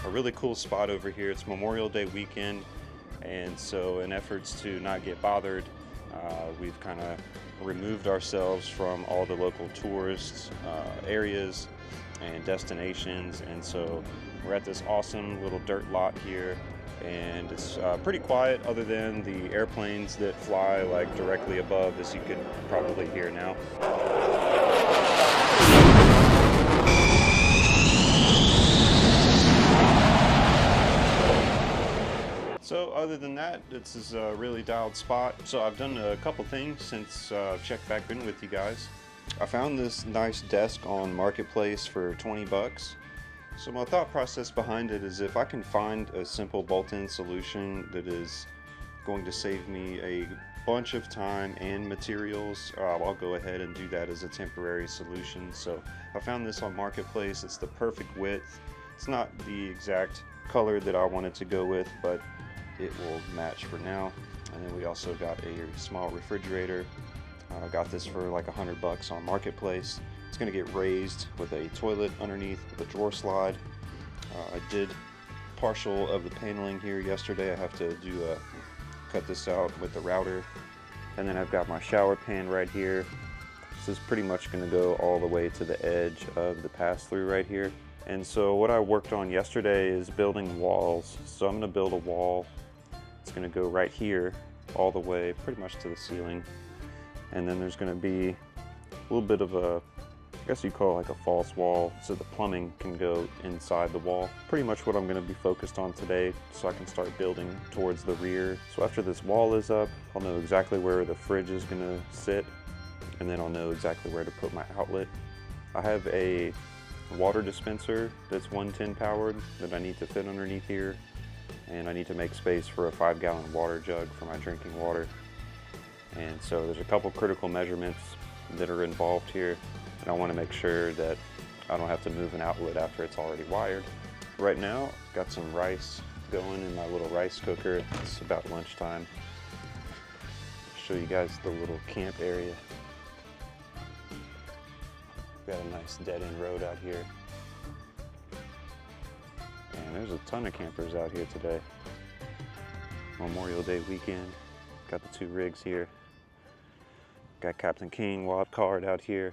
a really cool spot over here. It's Memorial Day weekend, and so in efforts to not get bothered, we've kind of removed ourselves from all the local tourist areas and destinations, and so we're at this awesome little dirt lot here, and it's pretty quiet other than the airplanes that fly like directly above, as you can probably hear now. So other than that, this is a really dialed spot. So I've done a couple things since I've checked back in with you guys. I found this nice desk on Marketplace for 20 bucks. So my thought process behind it is if I can find a simple bolt-in solution that is going to save me a bunch of time and materials, I'll go ahead and do that as a temporary solution. So I found this on Marketplace. It's the perfect width. It's not the exact color that I wanted to go with, but it will match for now. And then we also got a small refrigerator. I got this for like 100 bucks on Marketplace. It's going to get raised with a toilet underneath with a drawer slide. I did partial of the paneling here yesterday. I have to cut this out with the router. And then I've got my shower pan right here. This is pretty much going to go all the way to the edge of the pass-through right here. And so what I worked on yesterday is building walls. So I'm going to build a wall. It's going to go right here all the way pretty much to the ceiling. And then there's going to be a little bit of a, I guess you call it like a false wall, so the plumbing can go inside the wall. Pretty much what I'm going to be focused on today, so I can start building towards the rear. So after this wall is up, I'll know exactly where the fridge is going to sit, and then I'll know exactly where to put my outlet. I have a water dispenser that's 110 powered that I need to fit underneath here, and I need to make space for a 5-gallon water jug for my drinking water. And so there's a couple critical measurements that are involved here, and I want to make sure that I don't have to move an outlet after it's already wired. Right now, I've got some rice going in my little rice cooker. It's about lunchtime. I'll show you guys the little camp area. We've got a nice dead-end road out here. And there's a ton of campers out here today. Memorial Day weekend. Got the 2 rigs here. Got Captain King wild card out here.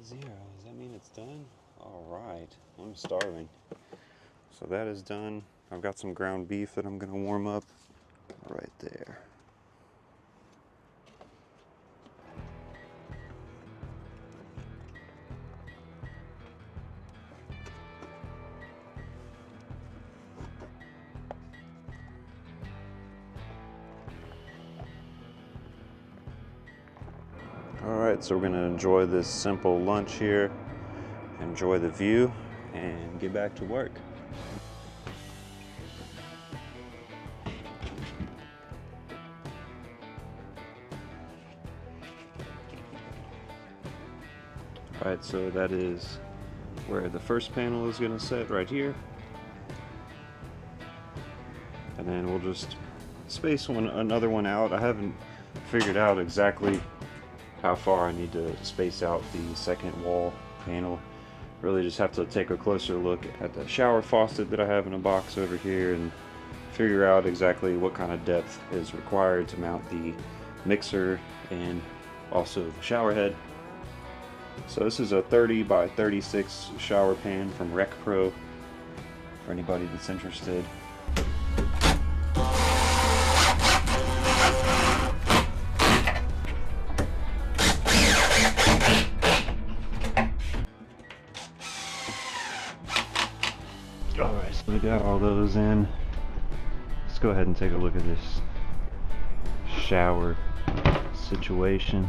0, does that mean it's done? All right, I'm starving. So that is done. I've got some ground beef that I'm gonna warm up right there. Alright, so we're going to enjoy this simple lunch here, enjoy the view, and get back to work. Alright, so that is where the first panel is going to sit, right here. And then we'll just space another one out. I haven't figured out exactly how far I need to space out the second wall panel. Really just have to take a closer look at the shower faucet that I have in a box over here and figure out exactly what kind of depth is required to mount the mixer and also the shower head. So this is a 30 by 36 shower pan from Rec Pro for anybody that's interested. Alright, so we got all those in. Let's go ahead and take a look at this shower situation.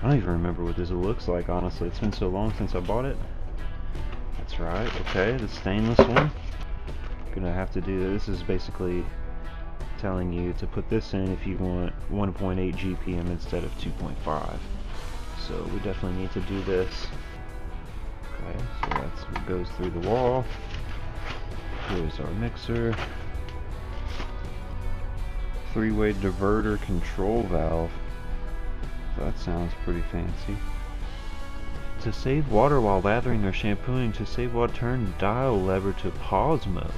I don't even remember what this looks like, honestly. It's been so long since I bought it. That's right, okay, the stainless one. Gonna have to do this. This is basically telling you to put this in if you want 1.8 GPM instead of 2.5. So we definitely need to do this. Okay, so that's what goes through the wall. Here's our mixer. 3-way diverter control valve. That sounds pretty fancy. To save water while lathering or shampooing, to save water, turn dial lever to pause mode.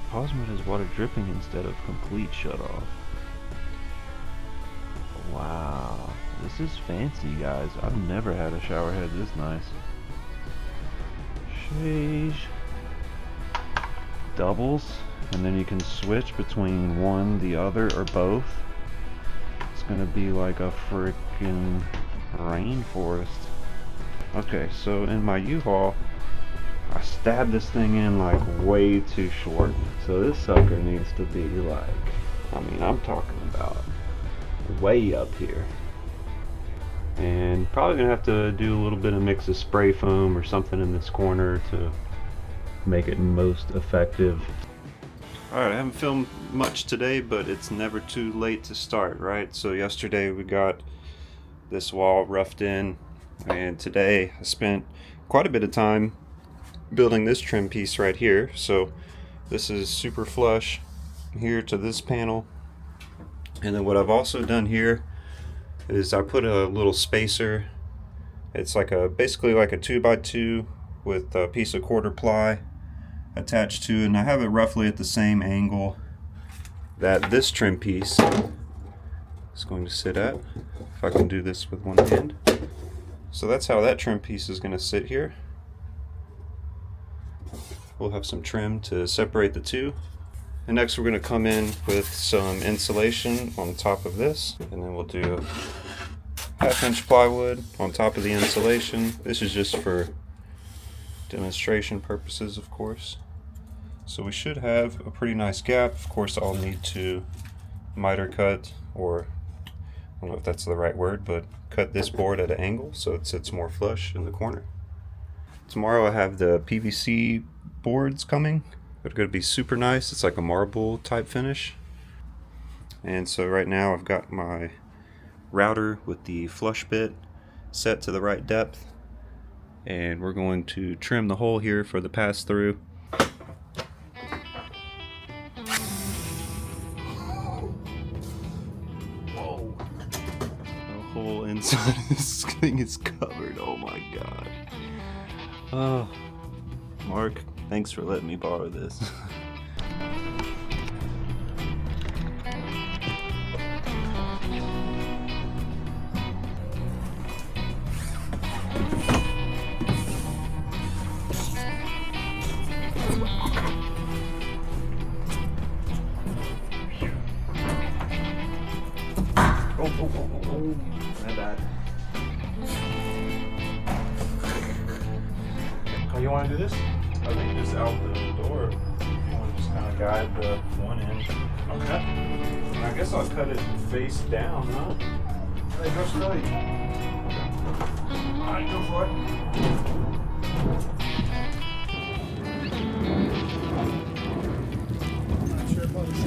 Pause mode is water dripping instead of complete shut off. Wow, this is fancy, guys. I've never had a shower head this nice. Sheesh. Doubles, and then you can switch between one, the other, or both. It's gonna be like a freaking rainforest. Okay, so in my U-Haul, I stabbed this thing in like way too short. So this sucker needs to be like, I mean, I'm talking about way up here. And probably gonna have to do a little bit of mix of spray foam or something in this corner to make it most effective. Alright, I haven't filmed much today, but it's never too late to start, right? So yesterday we got this wall roughed in, and today I spent quite a bit of time building this trim piece right here. So this is super flush here to this panel, and then what I've also done here is I put a little spacer. It's like basically like a 2x2 with a piece of quarter ply attached to it, and I have it roughly at the same angle that this trim piece is going to sit at, if I can do this with one hand. So that's how that trim piece is going to sit here. We'll have some trim to separate the two. And next we're going to come in with some insulation on top of this, and then we'll do 1/2-inch plywood on top of the insulation. This is just for demonstration purposes, of course. So we should have a pretty nice gap. Of course, I'll need to miter cut, or I don't know if that's the right word, but cut this board at an angle so it sits more flush in the corner. Tomorrow I have the PVC boards coming. They're going to be super nice. It's like a marble type finish. And so right now I've got my router with the flush bit set to the right depth, and we're going to trim the hole here for the pass through. Whoa. The whole inside of this thing is covered. Oh my god. Oh, Mark, thanks for letting me borrow this. Oh, my bad. Oh, you want to do this? I think just out the door. You want to just kind of guide the one end. Okay. I guess I'll cut it face down, huh? Hey, go straight. Alright, go for it. Not sure about this.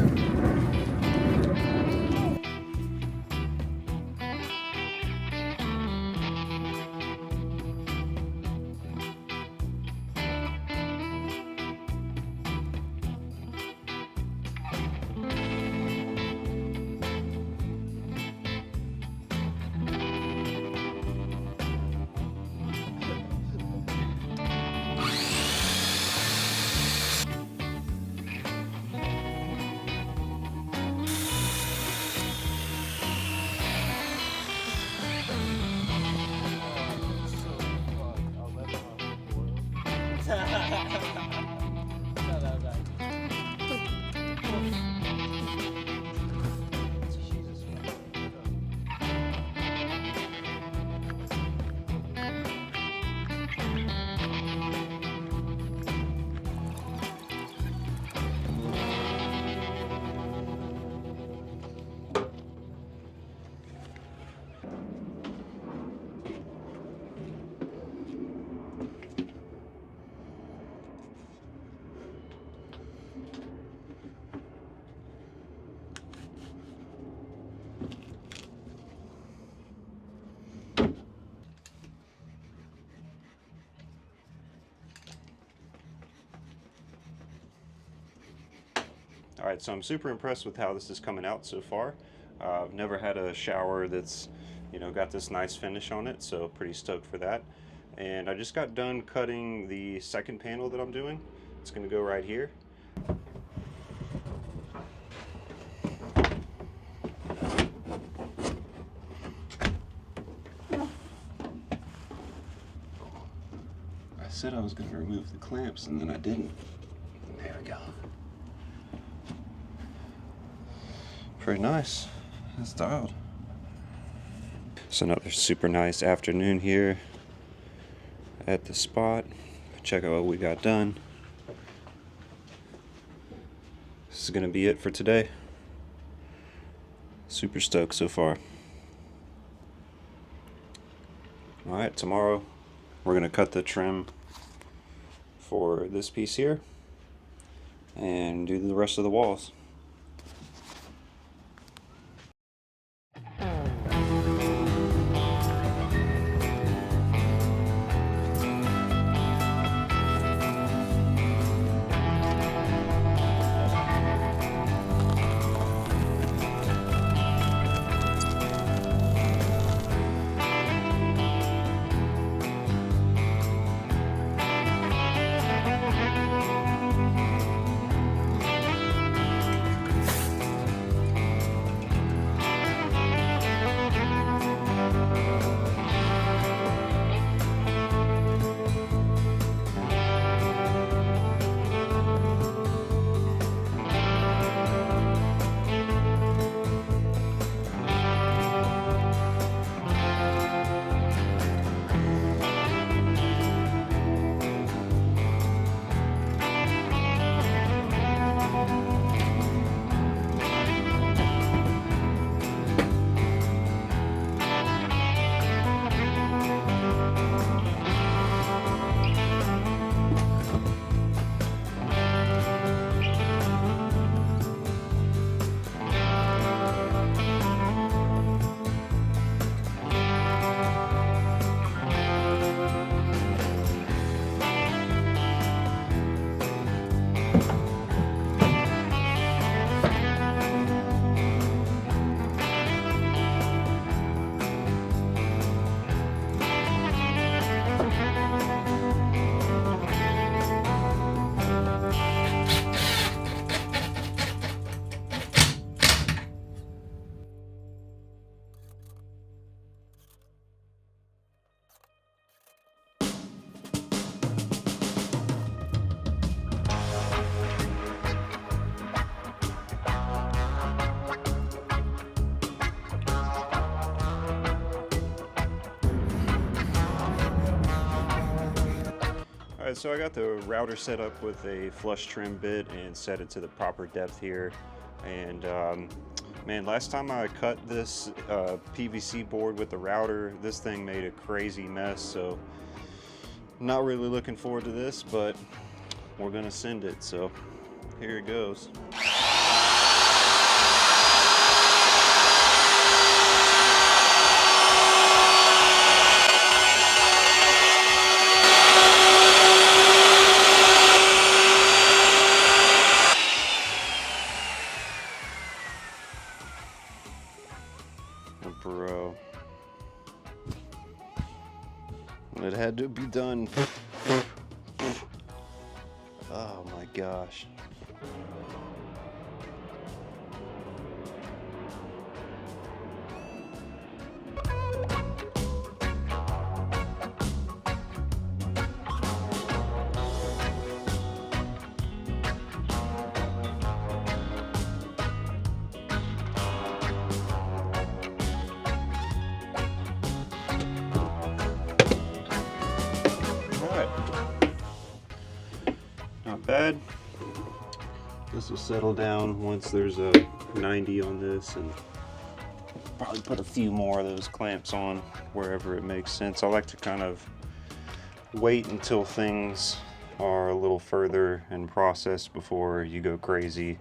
Alright, so I'm super impressed with how this is coming out so far. I've never had a shower that's you know, got this nice finish on it, so pretty stoked for that. And I just got done cutting the second panel that I'm doing. It's gonna go right here. I said I was gonna remove the clamps and then I didn't. There we go. Pretty nice. That's dialed. It's another super nice afternoon here at the spot. Check out what we got done. This is gonna be it for today. Super stoked so far. Alright, tomorrow we're gonna cut the trim for this piece here and do the rest of the walls. Alright, so I got the router set up with a flush trim bit and set it to the proper depth here. And man, last time I cut this PVC board with the router, this thing made a crazy mess. So not really looking forward to this, but we're gonna send it. So here it goes. Bro, it had to be done. Oh my gosh. Not bad. This will settle down once there's a 90 on this, and probably put a few more of those clamps on wherever it makes sense. I like to kind of wait until things are a little further in process before you go crazy,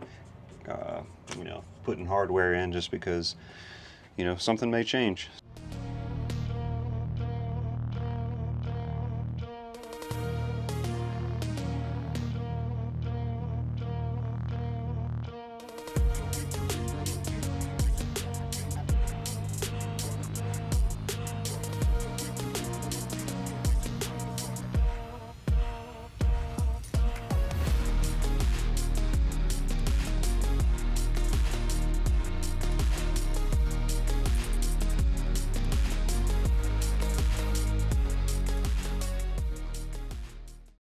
you know, putting hardware in, just because, you know, something may change.